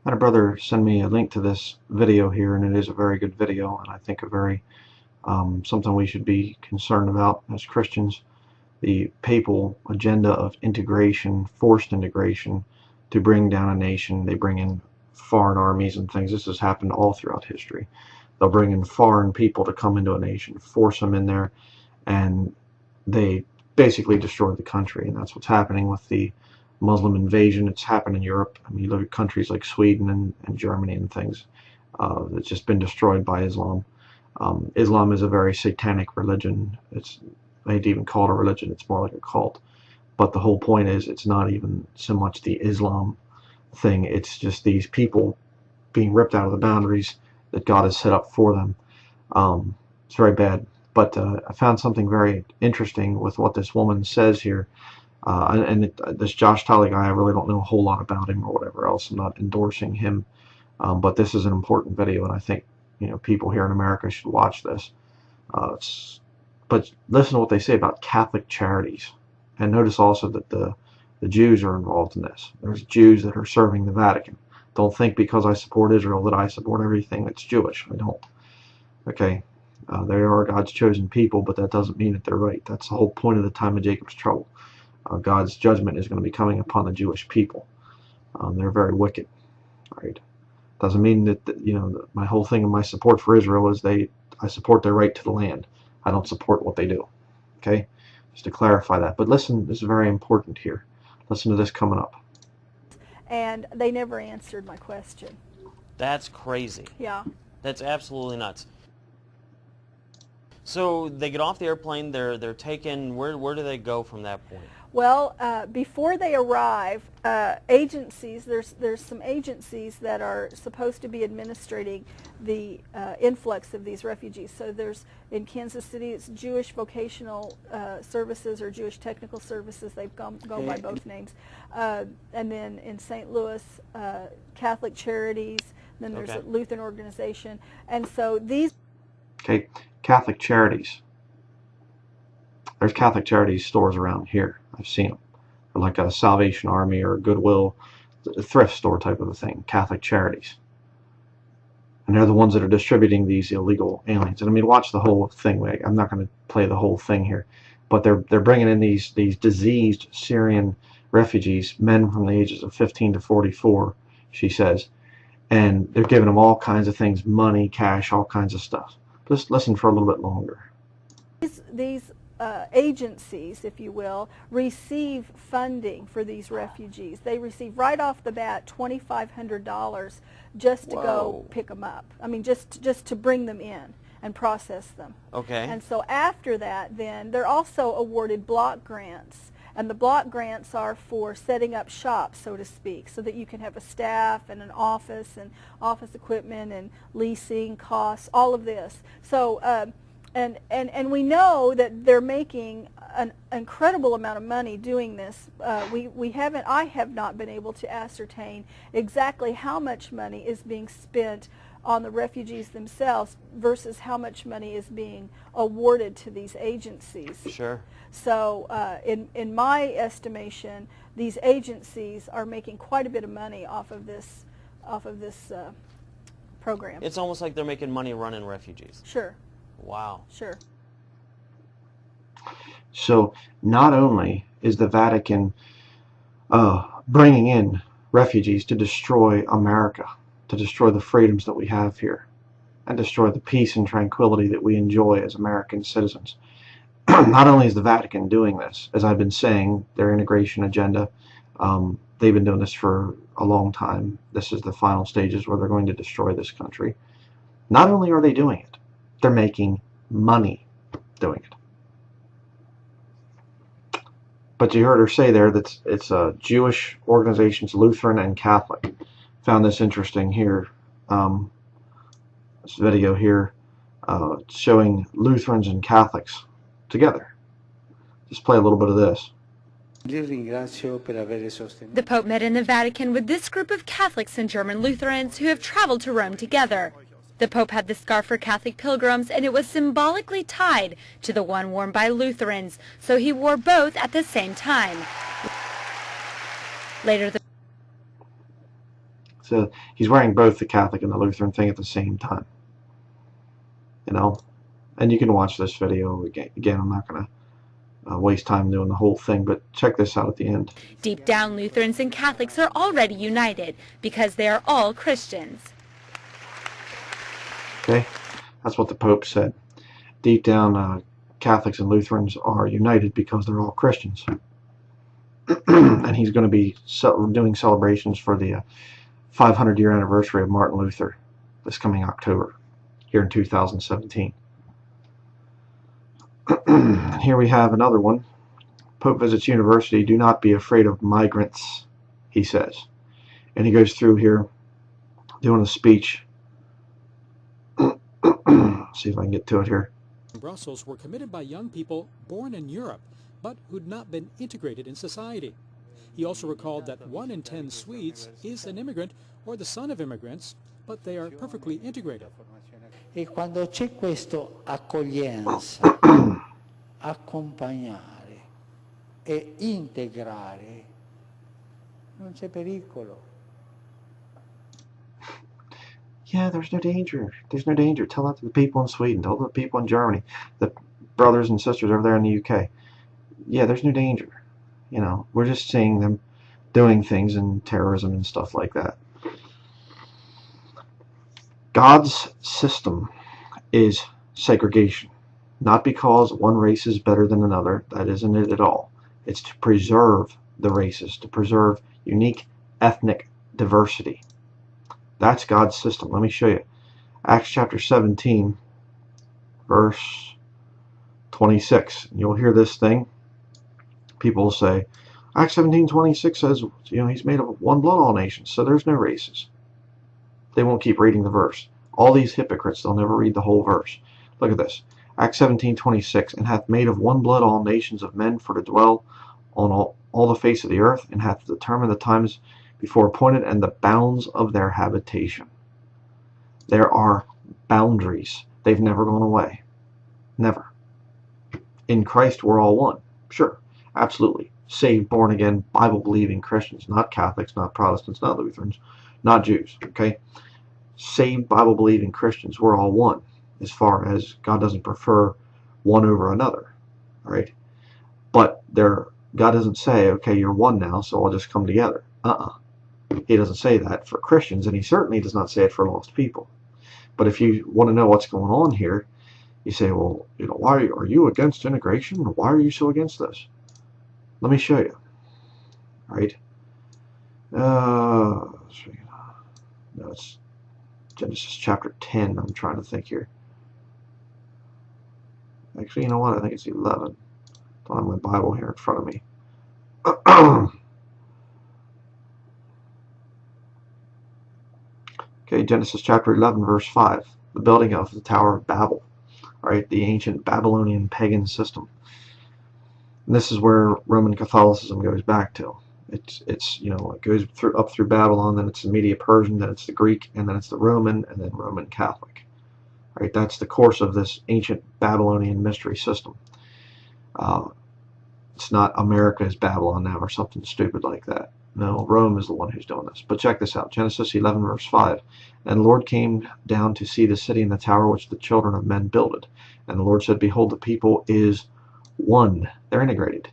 I had a brother send me a link to this video here, and it is a very good video, and I think a very something we should be concerned about as Christians. The papal agenda of integration, forced integration, to bring down a nation. They bring in foreign armies and things. This has happened all throughout history. They'll bring in foreign people to come into a nation, force them in there, and they basically destroy the country. And that's what's happening with the Muslim invasion. It's happened in Europe. I mean, you look at countries like Sweden and Germany and things. It's just been destroyed by Islam. Islam is a very satanic religion. I hate to even call it a religion. It's more like a cult. But the whole point is, it's not even so much the Islam thing. It's just these people being ripped out of the boundaries that God has set up for them. It's very bad. But I found something very interesting with what this woman says here. This Josh Talley guy, I really don't know a whole lot about him or whatever else. I'm not endorsing him. But this is an important video, and I think people here in America should watch this. But listen to what they say about Catholic Charities. And notice also that the Jews are involved in this. There's Jews that are serving the Vatican. Don't think because I support Israel that I support everything that's Jewish. I don't. Okay? They are God's chosen people, but that doesn't mean that they're right. That's the whole point of the time of Jacob's trouble. God's judgment is going to be coming upon the Jewish people. They're very wicked. Right? Doesn't mean that my whole thing of my support for Israel is I support their right to the land. I don't support what they do. Okay? Just to clarify that. But listen, this is very important here. Listen to this coming up. And they never answered my question. That's crazy. Yeah. That's absolutely nuts. So they get off the airplane, they're taken, where do they go from that point? Well, before they arrive, agencies, there's some agencies that are supposed to be administrating the influx of these refugees. So there's, in Kansas City, it's Jewish Vocational Services or Jewish Technical Services. They've gone by both names. And then in St. Louis, Catholic Charities. Then there's a Lutheran organization. And so these... Okay, Catholic Charities. There's Catholic Charities stores around here. I've seen them. They're like a Salvation Army or a Goodwill, a thrift store type of a thing. Catholic Charities. And they're the ones that are distributing these illegal aliens. And I mean, watch the whole thing. I'm not going to play the whole thing here. But they're bringing in these diseased Syrian refugees, men from the ages of 15 to 44, she says. And they're giving them all kinds of things, money, cash, all kinds of stuff. Just listen for a little bit longer. These agencies, if you will, receive funding for these refugees. They receive right off the bat $2,500 just to go pick them up. I mean, just to bring them in and process them. Okay. And so after that, then they're also awarded block grants. And the block grants are for setting up shop, so to speak, so that you can have a staff and an office and office equipment and leasing costs, all of this. So, and we know that they're making an incredible amount of money doing this. I have not been able to ascertain exactly how much money is being spent on the refugees themselves versus how much money is being awarded to these agencies. Sure. So in my estimation, these agencies are making quite a bit of money off of this program. It's almost like they're making money running refugees. Sure. Wow. Sure. So not only is the Vatican bringing in refugees to destroy America, to destroy the freedoms that we have here, and destroy the peace and tranquility that we enjoy as American citizens. Not only is the Vatican doing this, as I've been saying, their integration agenda, they've been doing this for a long time. This is the final stages where they're going to destroy this country. Not only are they doing it, they're making money doing it. But you heard her say there that it's Jewish organizations, Lutheran and Catholic. Found this interesting here. This video here showing Lutherans and Catholics together. Just play a little bit of this. The Pope met in the Vatican with this group of Catholics and German Lutherans who have traveled to Rome together. The Pope had the scarf for Catholic pilgrims, and it was symbolically tied to the one worn by Lutherans, so he wore both at the same time. Later, So he's wearing both the Catholic and the Lutheran thing at the same time. You know, and you can watch this video again. I'm not going to waste time doing the whole thing, but check this out at the end. Deep down, Lutherans and Catholics are already united because they are all Christians. Okay, that's what the Pope said. Deep down, Catholics and Lutherans are united because they're all Christians. And he's going to be doing celebrations for the 500-year anniversary of Martin Luther this coming October, here in 2017. Here we have another one. Pope visits university. Do not be afraid of migrants, he says. And he goes through here doing a speech. See if I can get to it here. Brussels were committed by young people born in Europe, but who'd not been integrated in society. He also recalled that 1 in 10 Swedes is an immigrant or the son of immigrants, but they are perfectly integrated. E quando c'è questo accoglienza, accompagnare e integrare, non c'è pericolo. Yeah, there's no danger. There's no danger. Tell that to the people in Sweden. Tell the people in Germany, the brothers and sisters over there in the UK. Yeah, there's no danger. You know, we're just seeing them doing things and terrorism and stuff like that. God's system is segregation. Not because one race is better than another. That isn't it at all. It's to preserve the races, to preserve unique ethnic diversity. That's God's system. Let me show you. Acts chapter 17, verse 26. You'll hear this thing. People will say, Acts 17:26 says, you know, he's made of one blood, all nations, so there's no races. They won't keep reading the verse. All these hypocrites, they'll never read the whole verse. Look at this. Acts 17:26, and hath made of one blood all nations of men for to dwell on all the face of the earth, and hath determined the times before appointed and the bounds of their habitation. There are boundaries. They've never gone away. Never. In Christ, we're all one. Sure, absolutely. Saved, born again, Bible-believing Christians, not Catholics, not Protestants, not Lutherans, not Jews, okay? Saved, Bible-believing Christians, we're all one, as far as God doesn't prefer one over another, right? But God doesn't say, okay, you're one now, so I'll just come together. He doesn't say that for Christians, and he certainly does not say it for lost people. But if you want to know what's going on here, you say, well, you know, why are you against integration? Why are you so against this? Let me show you. All right. No, it's Genesis chapter 10. I'm trying to think here. Actually, you know what? I think it's 11. Don't have my Bible here in front of me. Okay, Genesis chapter 11, verse 5. The building of the Tower of Babel. All right, the ancient Babylonian pagan system. And this is where Roman Catholicism goes back to. It's you know, it goes up through Babylon, then it's the Medo-Persian, then it's the Greek, and then it's the Roman, and then Roman Catholic. All right, that's the course of this ancient Babylonian mystery system. It's not America is Babylon now or something stupid like that. No, Rome is the one who's doing this. But check this out. Genesis 11, verse 5. And the Lord came down to see the city and the tower which the children of men builded. And the Lord said, behold, the people is one. They're integrated.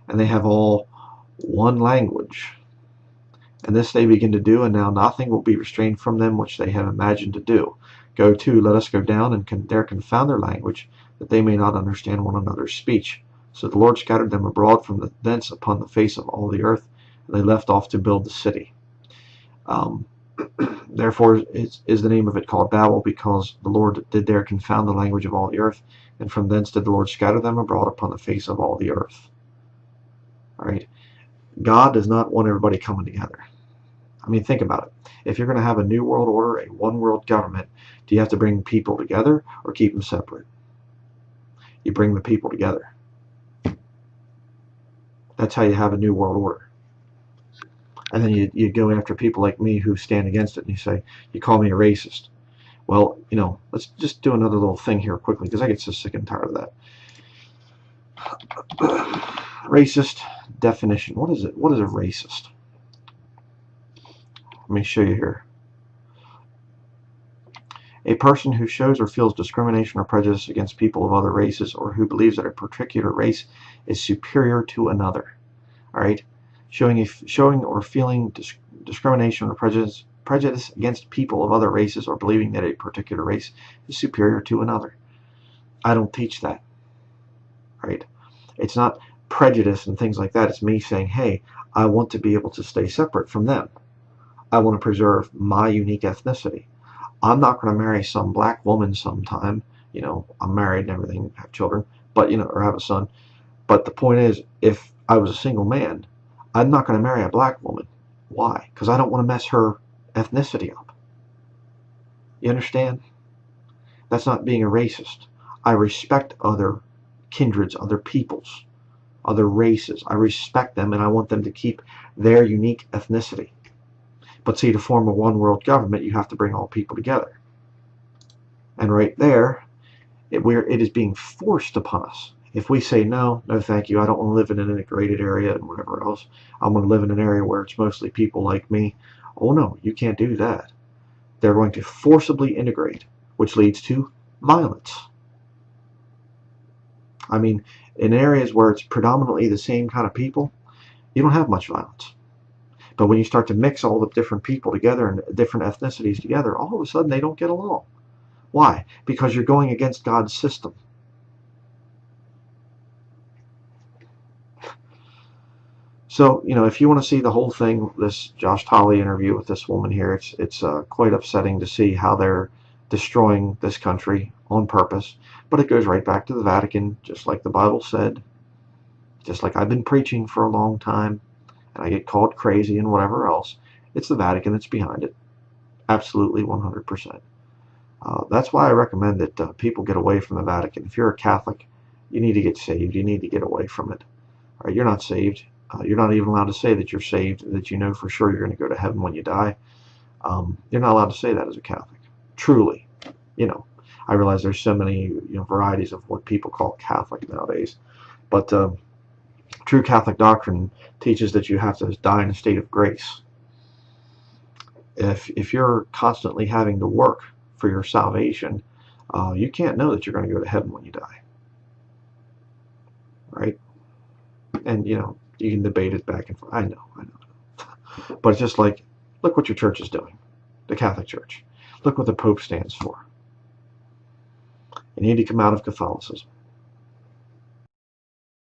And they have all one language. And this they begin to do, and now nothing will be restrained from them which they have imagined to do. Go to, let us go down, and there confound their language, that they may not understand one another's speech. So the Lord scattered them abroad from thence upon the face of all the earth, and they left off to build the city. Therefore is the name of it called Babel, because the Lord did there confound the language of all the earth, and from thence did the Lord scatter them abroad upon the face of all the earth. All right. God does not want everybody coming together. I mean, think about it. If you're going to have a new world order, a one world government, do you have to bring people together or keep them separate? You bring the people together. That's how you have a new world order. And then you go after people like me who stand against it, and you say, you call me a racist. Well, you know, let's just do another little thing here quickly, because I get so sick and tired of that. Racist definition. What is it? What is a racist? me show you here. A person who shows or feels discrimination or prejudice against people of other races, or who believes that a particular race is superior to another. All right, showing or feeling discrimination or prejudice against people of other races, or believing that a particular race is superior to another. I don't teach that. Right? It's not prejudice and things like that. It's me saying, hey, I want to be able to stay separate from them. I want to preserve my unique ethnicity. I'm not going to marry some black woman sometime. You know, I'm married and everything, have children, but, you know, or have a son. But the point is, if I was a single man, I'm not going to marry a black woman. Why? Because I don't want to mess her ethnicity up. You understand? That's not being a racist. I respect other kindreds, other peoples, other races. I respect them, and I want them to keep their unique ethnicity. But see, to form a one world government, you have to bring all people together. And right there, it is being forced upon us. If we say, no, no thank you, I don't want to live in an integrated area and whatever else, I want to live in an area where it's mostly people like me. Oh no, you can't do that. They're going to forcibly integrate, which leads to violence. I mean, in areas where it's predominantly the same kind of people, you don't have much violence. But when you start to mix all the different people together and different ethnicities together, all of a sudden they don't get along. Why? Because you're going against God's system. So, you know, if you want to see the whole thing, this Josh Tolley interview with this woman here, it's quite upsetting to see how they're destroying this country on purpose. But it goes right back to the Vatican, just like the Bible said, just like I've been preaching for a long time, and I get called crazy and whatever else. It's the Vatican that's behind it. Absolutely 100%. That's why I recommend that people get away from the Vatican. If you're a Catholic, you need to get saved. You need to get away from it. All right, you're not saved. You're not even allowed to say that you're saved, that you know for sure you're going to go to heaven when you die. You're not allowed to say that as a Catholic. Truly. You know, I realize there's so many varieties of what people call Catholic nowadays. But true Catholic doctrine teaches that you have to die in a state of grace. If you're constantly having to work for your salvation, you can't know that you're going to go to heaven when you die. Right? And, you know, you can debate it back and forth. I know. But it's just like, look what your church is doing. The Catholic Church. Look what the Pope stands for. You need to come out of Catholicism.